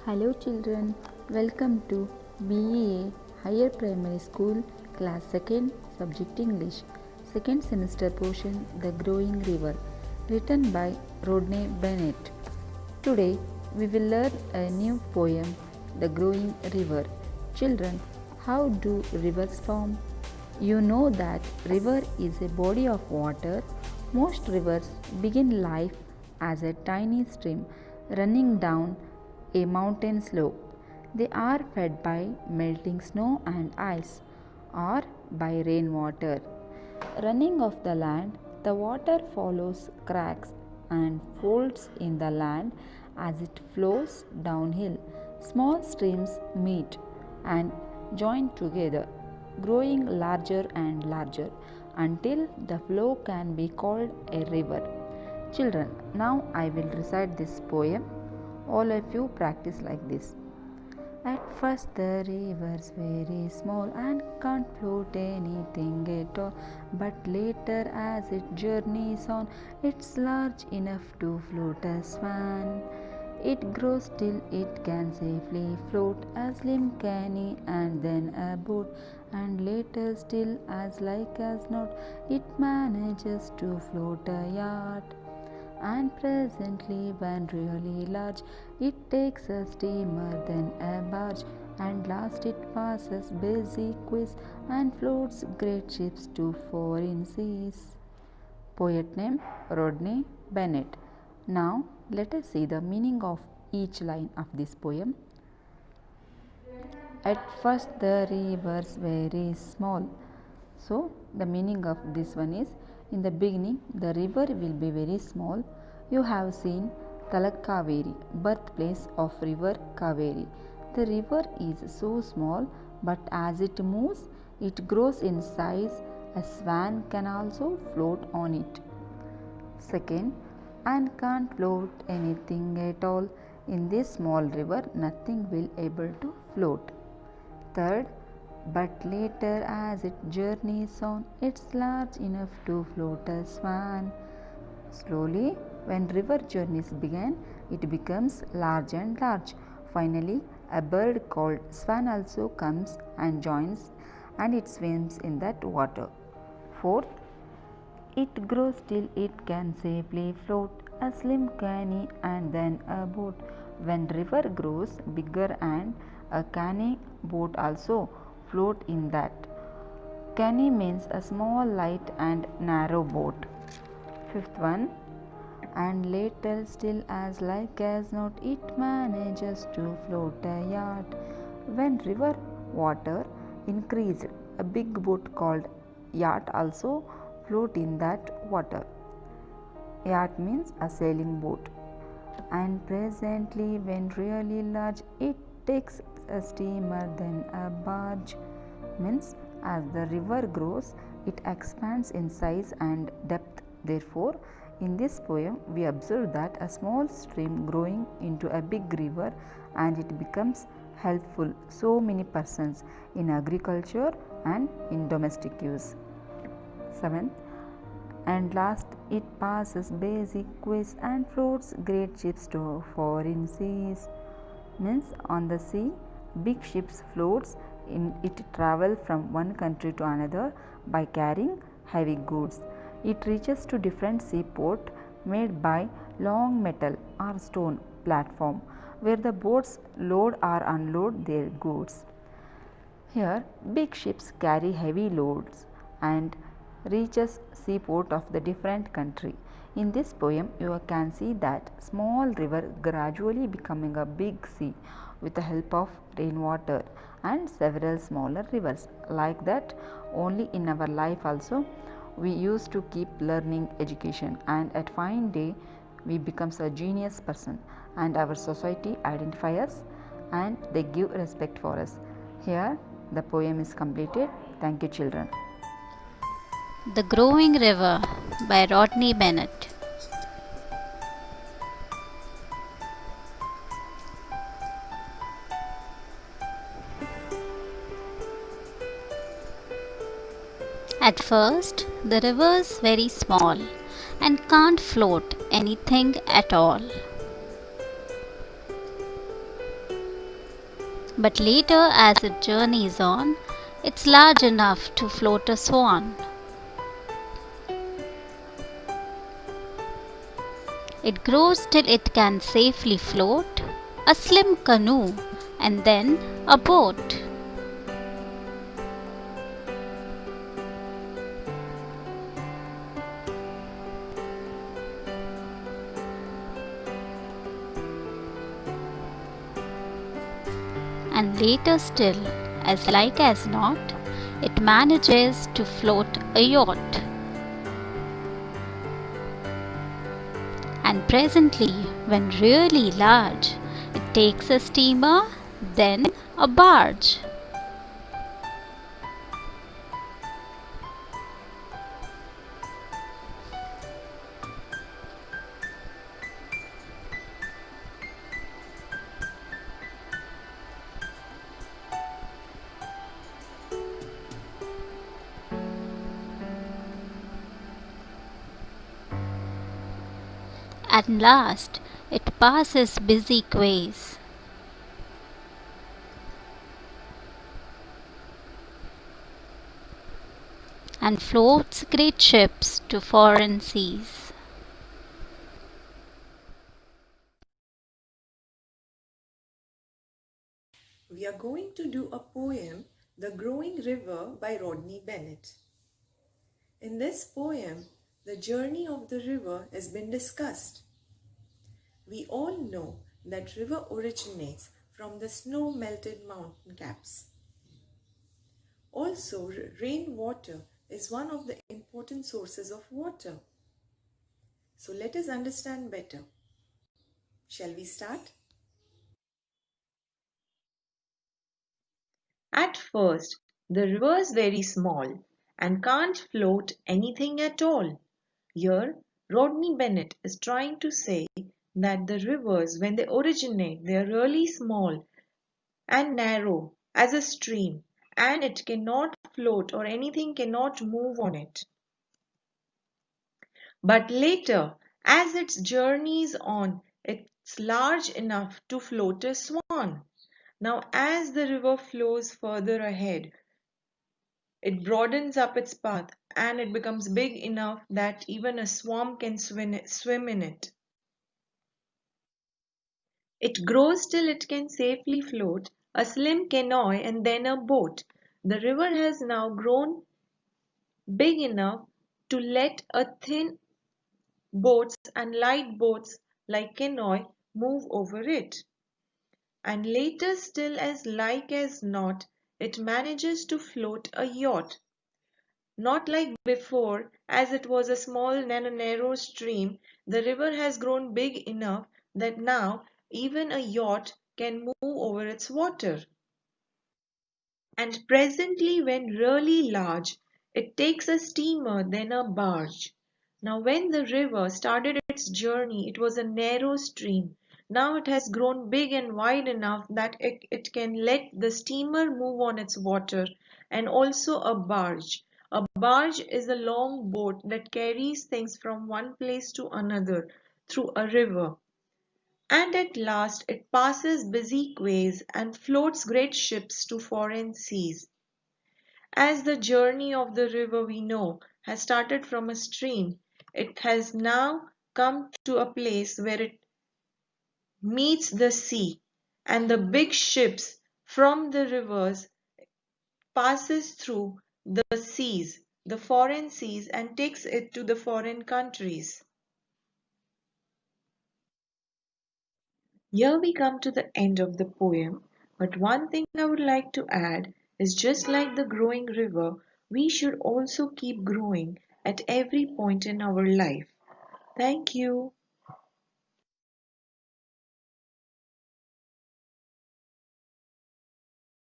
Hello children, welcome to BEA Higher Primary School Class 2nd Subject English Second Semester Portion The Growing River written by Rodney Bennett. Today we will learn a new poem The Growing River. Children, how do rivers form? You know that river is a body of water. Most rivers begin life as a tiny stream running down a mountain slope. They are fed by melting snow and ice or by rainwater. Running off the land, the water follows cracks and folds in the land as it flows downhill. Small streams meet and join together, growing larger and larger until the flow can be called a river. Children, now I will recite this poem. All of you practice like this. At first the river's very small and can't float anything at all, but later as it journeys on, it's large enough to float a swan. It grows till it can safely float a slim canoe and then a boat, and later still as like as not, it manages to float a yacht. And presently, when really large, it takes a steamer, then a barge, and last it passes busy quays and floats great ships to foreign seas. Poet name Rodney Bennett. Now let us see the meaning of each line of this poem. At first the river's very small. So the meaning of this one is, in the beginning the river will be very small. You have seen Talakaveri, birthplace of river Kaveri. The river is so small, but as it moves, it grows in size. A swan can also float on it. Second, and can't float anything at all. In this small river, nothing will able to float. Third, but later as it journeys on, it's large enough to float a swan. Slowly, when river journeys begin, it becomes large and large. Finally, a bird called swan also comes and joins, and it swims in that water. Fourth, it grows till it can safely float a slim canoe and then a boat. When river grows bigger and a canoe boat also float in that. Canoe means a small light and narrow boat. Fifth one, and later still as like as not, it manages to float a yacht. When river water increased, a big boat called yacht also float in that water. Yacht means a sailing boat. And presently when really large, it takes a steamer, then a barge. Means as the river grows, it expands in size and depth. Therefore, in this poem we observe that a small stream growing into a big river, and it becomes helpful so many persons in agriculture and in domestic use. 7th, and last it passes basic quays and floats great ships to foreign seas. Means on the sea, big ships floats in it, travel from one country to another by carrying heavy goods. It reaches to different seaport made by long metal or stone platform, where the boats load or unload their goods. Here big ships carry heavy loads and reaches seaport of the different country. In this poem you can see that small river gradually becoming a big sea with the help of rainwater and several smaller rivers. Like that, only in our life also we used to keep learning education, and at fine day we becomes a genius person, and our society identify us and they give respect for us. Here the poem is completed. Thank you children. The Growing River by Rodney Bennett. At first, the river's very small and can't float anything at all. But later, as it journeys on, it's large enough to float a swan. It grows till it can safely float a slim canoe and then a boat. And later still, as like as not, it manages to float a yacht. And presently, when really large, it takes a steamer, then a barge. At last, it passes busy quays and floats great ships to foreign seas. We are going to do a poem, The Growing River by Rodney Bennett. In this poem, the journey of the river has been discussed. We all know that river originates from the snow-melted mountain caps. Also, rainwater is one of the important sources of water. So let us understand better. Shall we start? At first, the river's very small and can't float anything at all. Here, Rodney Bennett is trying to say that the rivers, when they originate, they are really small and narrow as a stream, and it cannot float or anything cannot move on it. But later, as it journeys on, it's large enough to float a swan. Now, as the river flows further ahead, it broadens up its path and it becomes big enough that even a swan can swim in it. It grows till it can safely float a slim canoe and then a boat. The river has now grown big enough to let a thin boats and light boats like canoe move over it. And later still, as like as not, it manages to float a yacht. Not like before, as it was a small and narrow stream, the river has grown big enough that now even a yacht can move over its water. And presently, when really large, it takes a steamer, then a barge. Now, when the river started its journey, it was a narrow stream. Now it has grown big and wide enough that it can let the steamer move on its water, and also a barge. A barge is a long boat that carries things from one place to another through a river. And at last it passes busy quays and floats great ships to foreign seas. As the journey of the river we know has started from a stream, it has now come to a place where it meets the sea, and the big ships from the rivers passes through the seas, the foreign seas, and takes it to the foreign countries. Here we come to the end of the poem, but one thing I would like to add is, just like the growing river, we should also keep growing at every point in our life. Thank you.